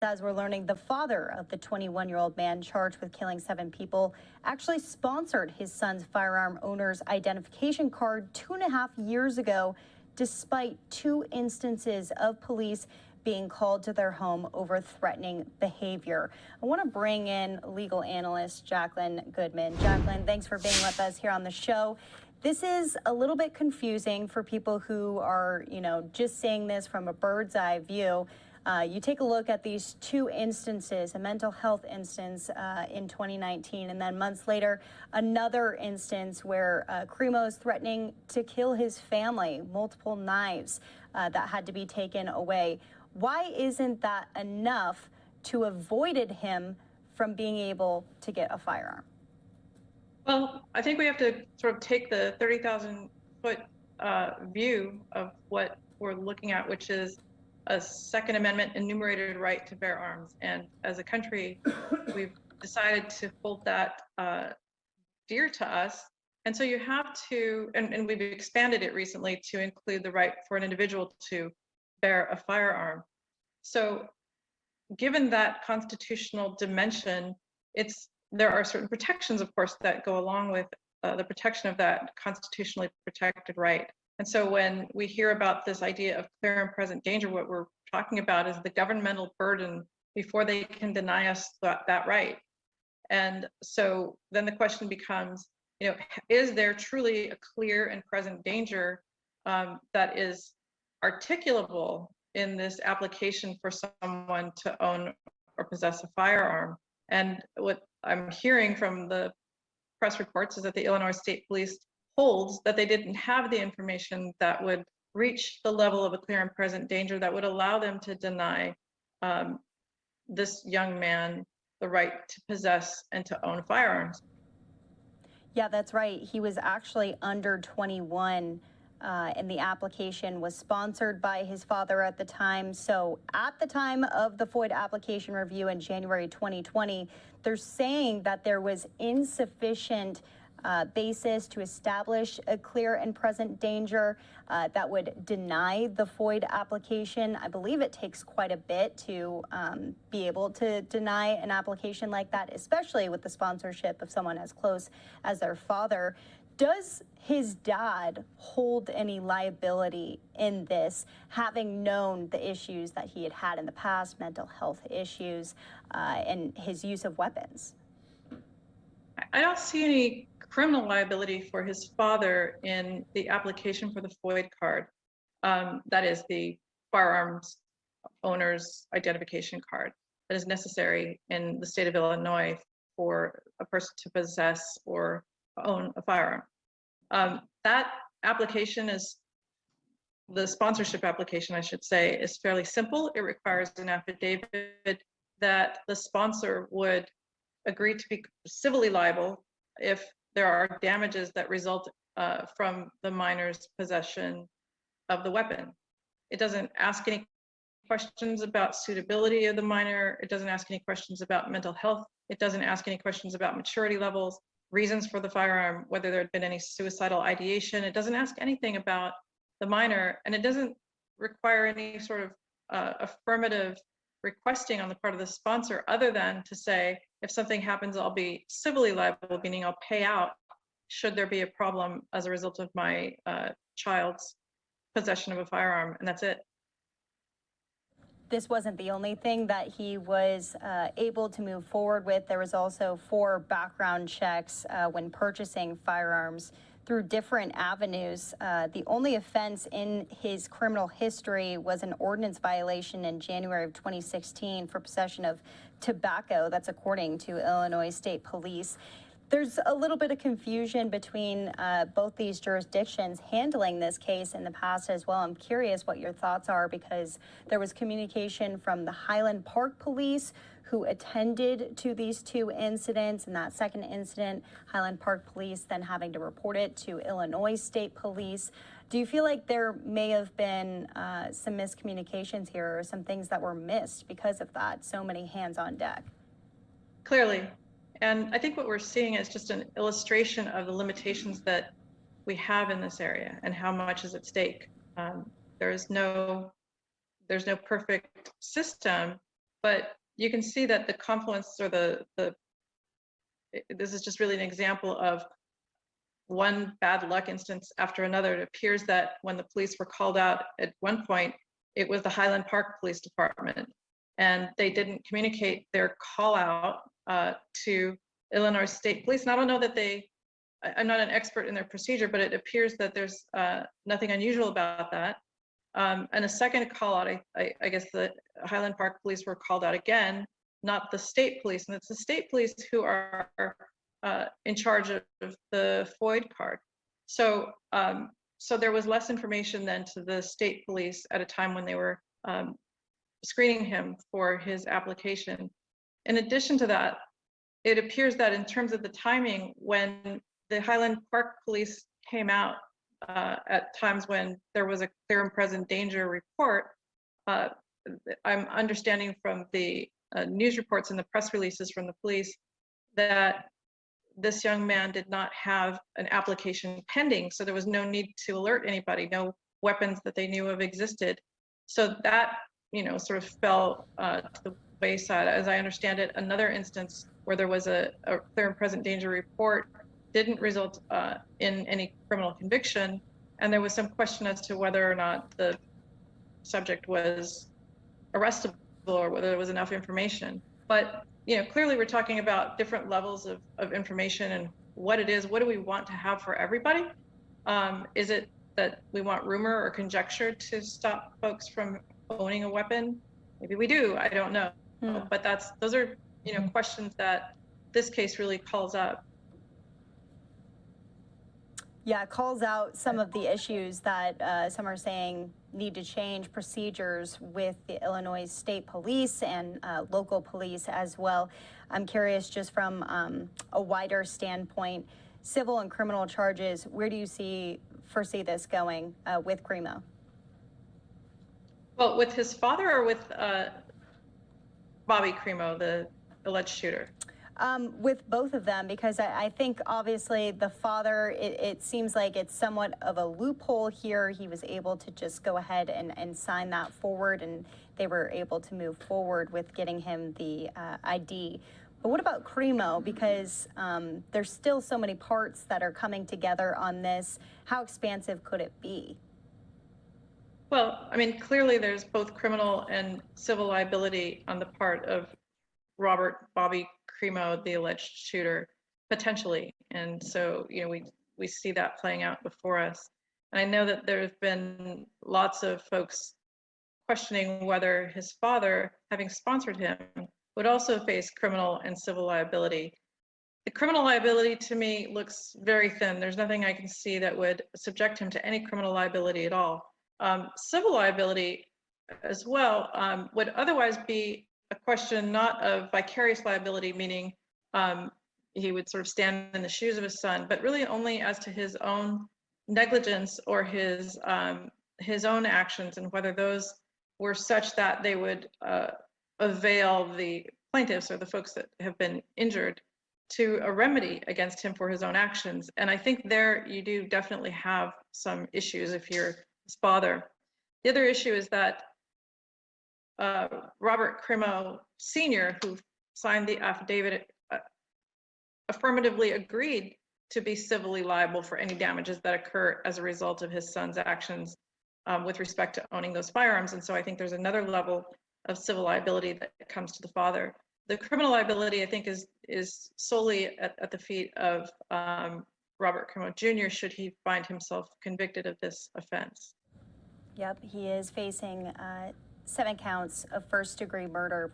As we're learning, the father of the 21-year-old man charged with killing 7 people actually sponsored his son's firearm owner's identification card 2.5 years ago, despite 2 instances of police being called to their home over threatening behavior. I want to bring in legal analyst Jacqueline Goodman. Jacqueline, thanks for being with us here on the show. This is a little bit confusing for people who are, just seeing this from a bird's eye view. You take a look at these 2 instances, a mental health instance in 2019, and then months later, another instance where Crimo is threatening to kill his family, multiple knives that had to be taken away. Why isn't that enough to avoided him from being able to get a firearm? Well, I think we have to sort of take the 30,000-foot view of what we're looking at, which is a Second Amendment enumerated right to bear arms. And as a country, we've decided to hold that dear to us. And so you have to, and we've expanded it recently to include the right for an individual to bear a firearm. So given that constitutional dimension, there are certain protections, of course, that go along with the protection of that constitutionally protected right. And so when we hear about this idea of clear and present danger, what we're talking about is the governmental burden before they can deny us that right. And so then the question becomes, is there truly a clear and present danger that is articulable in this application for someone to own or possess a firearm? And what I'm hearing from the press reports is that the Illinois State Police holds that they didn't have the information that would reach the level of a clear and present danger that would allow them to deny this young man the right to possess and to own firearms. Yeah, that's right. He was actually under 21, and the application was sponsored by his father at the time. So at the time of the FOID application review in January 2020, they're saying that there was insufficient basis to establish a clear and present danger that would deny the FOID application. I believe it takes quite a bit to be able to deny an application like that, especially with the sponsorship of someone as close as their father. Does his dad hold any liability in this, having known the issues that he had had in the past, mental health issues, and his use of weapons? I don't see any criminal liability for his father in the application for the FOID card. That is the firearms owner's identification card that is necessary in the state of Illinois for a person to possess or own a firearm. That application the sponsorship application, I should say, is fairly simple. It requires an affidavit that the sponsor would agree to be civilly liable if there are damages that result from the minor's possession of the weapon. It doesn't ask any questions about suitability of the minor. It doesn't ask any questions about mental health. It doesn't ask any questions about maturity levels, reasons for the firearm, whether there had been any suicidal ideation. It doesn't ask anything about the minor, and it doesn't require any sort of affirmative requesting on the part of the sponsor other than to say, if something happens, I'll be civilly liable, meaning I'll pay out should there be a problem as a result of my child's possession of a firearm, and that's it. This wasn't the only thing that he was able to move forward with. There was also 4 background checks when purchasing firearms through different avenues. The only offense in his criminal history was an ordinance violation in January of 2016 for possession of tobacco. That's according to Illinois State Police. There's a little bit of confusion between both these jurisdictions handling this case in the past as well. I'm curious what your thoughts are, because there was communication from the Highland Park Police, who attended to these 2 incidents, and that second incident, Highland Park Police then having to report it to Illinois State Police. Do you feel like there may have been some miscommunications here, or some things that were missed because of that? So many hands on deck. Clearly. And I think what we're seeing is just an illustration of the limitations that we have in this area and how much is at stake. There's no perfect system, But you can see that the confluence, or this is just really an example of one bad luck instance after another. It appears that when the police were called out at one point, it was the Highland Park Police Department, and they didn't communicate their call out to Illinois State Police. And I don't know that I'm not an expert in their procedure, but it appears that there's nothing unusual about that. And a second call out, I guess the Highland Park Police were called out again, not the state police. And it's the state police who are in charge of the FOID card. So, so there was less information then to the state police at a time when they were screening him for his application. In addition to that, it appears that in terms of the timing, when the Highland Park Police came out at times when there was a clear and present danger report, I'm understanding from the news reports and the press releases from the police that this young man did not have an application pending, so there was no need to alert anybody, no weapons that they knew of existed. So that, sort of fell to the wayside. As I understand it, another instance where there was a clear and present danger report didn't result in any criminal conviction, and there was some question as to whether or not the subject was arrestable or whether there was enough information. But clearly we're talking about different levels of information and what it is. What do we want to have for everybody? Is it that we want rumor or conjecture to stop folks from owning a weapon? Maybe we do, I don't know. But those are questions that this case really calls up. Yeah, it calls out some of the issues that some are saying need to change, procedures with the Illinois State Police and local police as well. I'm curious, just from a wider standpoint, civil and criminal charges, where do you foresee this going with Crimo? Well, with his father or with Bobby Crimo, the alleged shooter? With both of them, because I think obviously the father, it seems like it's somewhat of a loophole here. He was able to just go ahead and sign that forward, and they were able to move forward with getting him the ID. But what about Crimo? Because there's still so many parts that are coming together on this. How expansive could it be? Well, I mean, clearly there's both criminal and civil liability on the part of Bobby Crimo, the alleged shooter, potentially. And so, we see that playing out before us. And I know that there's been lots of folks questioning whether his father, having sponsored him, would also face criminal and civil liability. The criminal liability to me looks very thin. There's nothing I can see that would subject him to any criminal liability at all. Civil liability as well would otherwise be a question not of vicarious liability, meaning he would sort of stand in the shoes of his son, but really only as to his own negligence or his own actions, and whether those were such that they would avail the plaintiffs or the folks that have been injured to a remedy against him for his own actions. And I think there you do definitely have some issues if you're his father. The other issue is that Robert Crimo Sr., who signed the affidavit, affirmatively agreed to be civilly liable for any damages that occur as a result of his son's actions with respect to owning those firearms. And so I think there's another level of civil liability that comes to the father. The criminal liability, I think, is solely at the feet of Robert Crimo Jr. should he find himself convicted of this offense. Yep, he is facing 7 counts of first-degree murder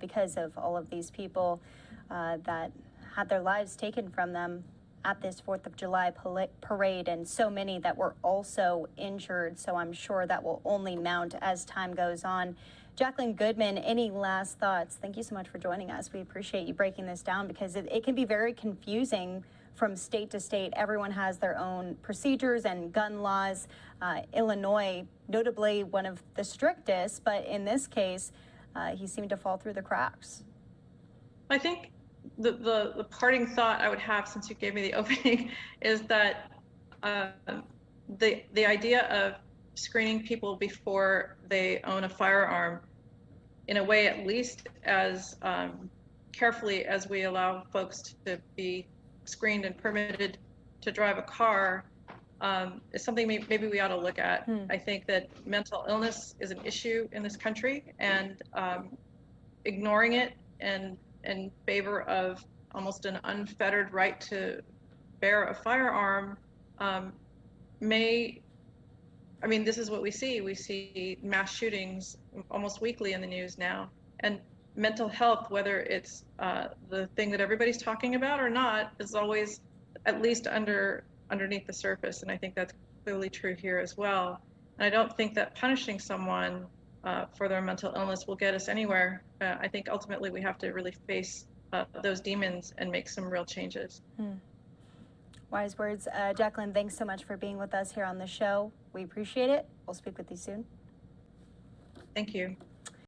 because of all of these people that had their lives taken from them at this 4th of July parade, and so many that were also injured. So I'm sure that will only mount as time goes on. Jacqueline Goodman, any last thoughts? Thank you so much for joining us. We appreciate you breaking this down, because it can be very confusing from state to state. Everyone has their own procedures and gun laws. Illinois, notably one of the strictest, but in this case, he seemed to fall through the cracks. I think the parting thought I would have, since you gave me the opening, is that the idea of screening people before they own a firearm in a way, at least as carefully as we allow folks to be screened and permitted to drive a car, is something maybe we ought to look at. I think that mental illness is an issue in this country, and ignoring it and in favor of almost an unfettered right to bear a firearm I mean, this is what we see. We see mass shootings almost weekly in the news now. And mental health, whether it's the thing that everybody's talking about or not, is always at least underneath the surface. And I think that's clearly true here as well. And I don't think that punishing someone for their mental illness will get us anywhere. I think ultimately we have to really face those demons and make some real changes. Wise words. Jacqueline, thanks so much for being with us here on the show. We appreciate it. We'll speak with you soon. Thank you.